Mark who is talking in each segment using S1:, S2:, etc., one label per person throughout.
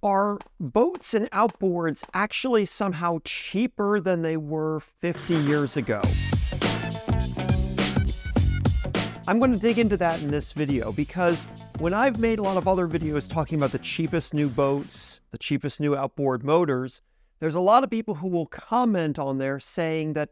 S1: Are boats and outboards actually somehow cheaper than they were 50 years ago? I'm going to dig into that in this video because when I've made a lot of other videos talking about the cheapest new boats, the cheapest new outboard motors, there's a lot of people who will comment on there saying that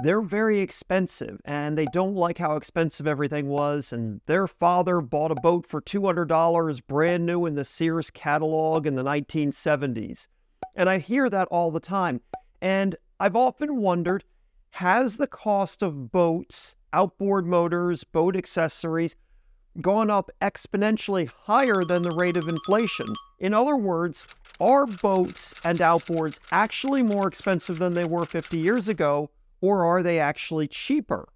S1: they're very expensive and they don't like how expensive everything was, and their father bought a boat for $200 brand new in the Sears catalog in the 1970s. And I hear that all the time. And I've often wondered, has the cost of boats, outboard motors, boat accessories gone up exponentially higher than the rate of inflation? In other words, are boats and outboards actually more expensive than they were 50 years ago? Or are they actually cheaper?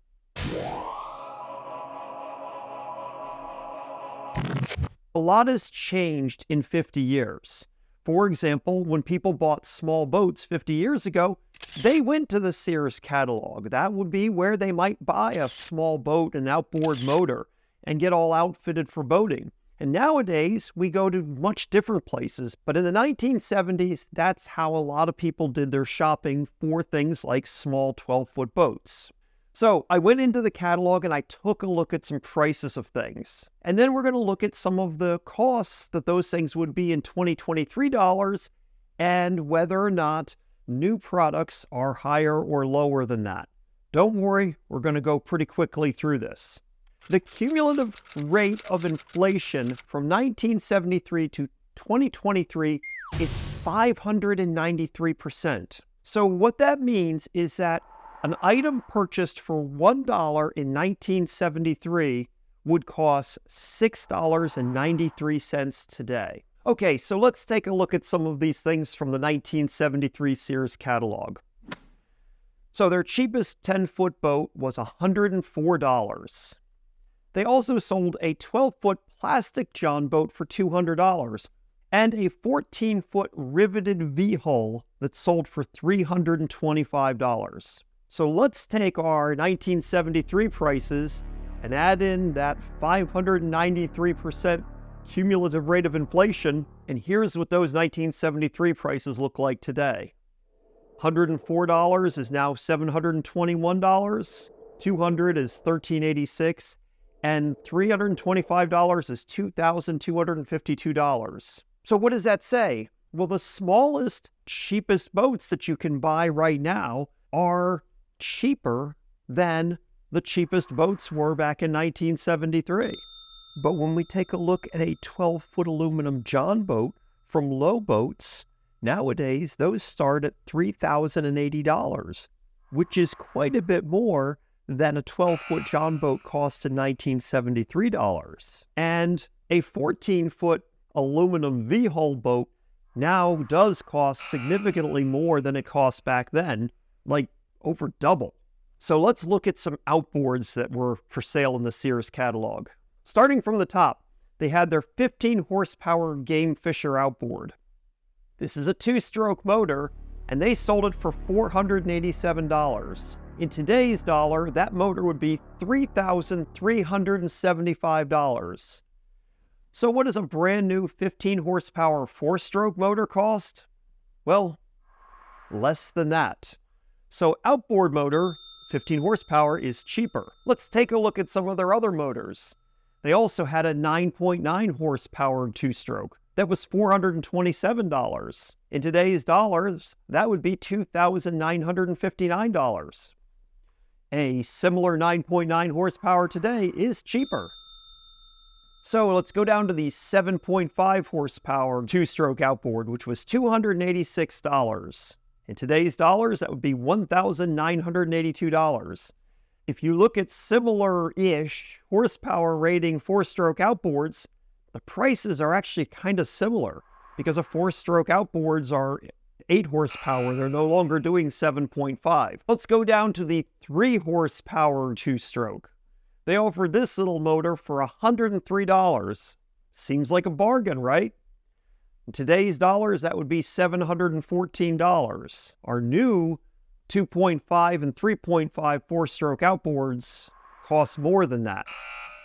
S1: A lot has changed in 50 years. For example, when people bought small boats 50 years ago, they went to the Sears catalog. That would be where they might buy a small boat, an outboard motor, and get all outfitted for boating. And nowadays, we go to much different places. But in the 1970s, that's how a lot of people did their shopping for things like small 12-foot boats. So I went into the catalog and I took a look at some prices of things. And then we're going to look at some of the costs that those things would be in 2023 dollars and whether or not new products are higher or lower than that. Don't worry, we're going to go pretty quickly through this. The cumulative rate of inflation from 1973 to 2023 is 593%. So what that means is that an item purchased for $1 in 1973 would cost $6.93 today. Okay, so let's take a look at some of these things from the 1973 Sears catalog. So their cheapest 10-foot boat was $104. They also sold a 12-foot plastic Jon Boat for $200 and a 14-foot riveted V-hull that sold for $325. So let's take our 1973 prices and add in that 593% cumulative rate of inflation, and here's what those 1973 prices look like today. $104 is now $721, $200 is $1,386, and $325 is $2,252. So what does that say? Well, the smallest, cheapest boats that you can buy right now are cheaper than the cheapest boats were back in 1973. But when we take a look at a 12-foot aluminum Jon Boat from Low Boats, nowadays those start at $3,080, which is quite a bit more than a 12-foot Jon Boat cost in 1973 dollars. And a 14-foot aluminum V-hull boat now does cost significantly more than it cost back then, like over double. So let's look at some outboards that were for sale in the Sears catalog. Starting from the top, they had their 15 horsepower Game Fisher outboard. This is a 2-stroke motor, and they sold it for $487. In today's dollar, that motor would be $3,375. So what does a brand new 15 horsepower 4-stroke motor cost? Well, less than that. So outboard motor, 15 horsepower, is cheaper. Let's take a look at some of their other motors. They also had a 9.9 horsepower 2-stroke. That was $427. In today's dollars, that would be $2,959. A similar 9.9 horsepower today is cheaper. So let's go down to the 7.5 horsepower 2-stroke outboard, which was $286. In today's dollars, that would be $1,982. If you look at similar-ish horsepower rating 4-stroke outboards, the prices are actually kind of similar because a 4-stroke outboards are 8 horsepower. They're no longer doing 7.5. Let's go down to the 3 horsepower 2-stroke. They offered this little motor for $103. Seems like a bargain, right? In today's dollars, that would be $714. Our new 2.5 and 3.5 4-stroke outboards cost more than that.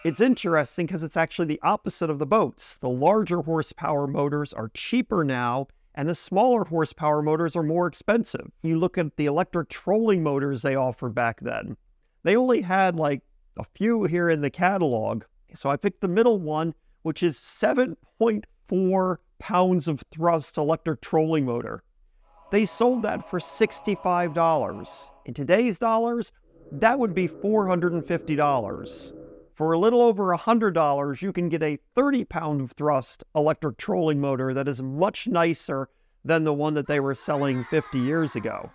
S1: It's interesting because it's actually the opposite of the boats. The larger horsepower motors are cheaper now, and the smaller horsepower motors are more expensive. You look at the electric trolling motors they offered back then. They only had like a few here in the catalog. So I picked the middle one, which is 7.4 pounds of thrust electric trolling motor. They sold that for $65. In today's dollars, that would be $450. For a little over $100, you can get a 30-pound of thrust electric trolling motor that is much nicer than the one that they were selling 50 years ago.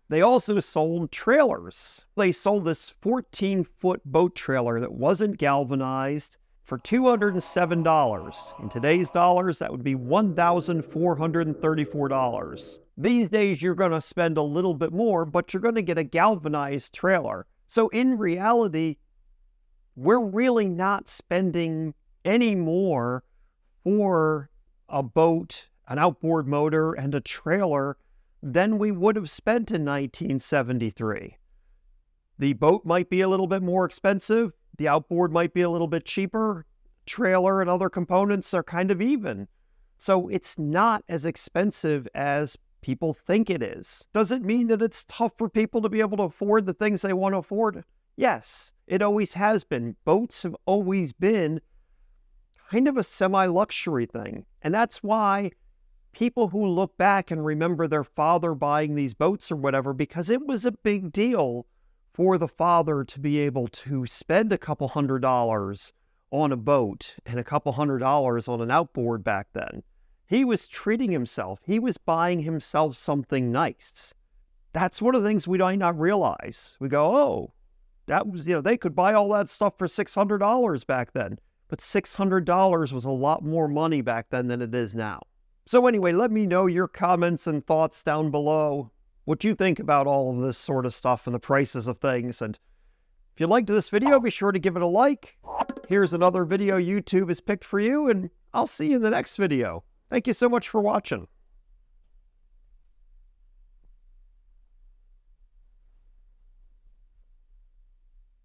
S1: They also sold trailers. They sold this 14-foot boat trailer that wasn't galvanized for $207. In today's dollars, that would be $1,434. These days, you're going to spend a little bit more, but you're going to get a galvanized trailer. So in reality, we're really not spending any more for a boat, an outboard motor, and a trailer than we would have spent in 1973. The boat might be a little bit more expensive. The outboard might be a little bit cheaper. Trailer and other components are kind of even. So it's not as expensive as people think it is. Does it mean that it's tough for people to be able to afford the things they want to afford? Yes, it always has been. Boats have always been kind of a semi-luxury thing. And that's why people who look back and remember their father buying these boats or whatever, because it was a big deal for the father to be able to spend a couple $100 on a boat and a couple $100 on an outboard back then. He was treating himself. He was buying himself something nice. That's one of the things we might not realize. We go, oh, that was, they could buy all that stuff for $600 back then. But $600 was a lot more money back then than it is now. So anyway, let me know your comments and thoughts down below. What you think about all of this sort of stuff and the prices of things. And if you liked this video, be sure to give it a like. Here's another video YouTube has picked for you, and I'll see you in the next video. Thank you so much for watching.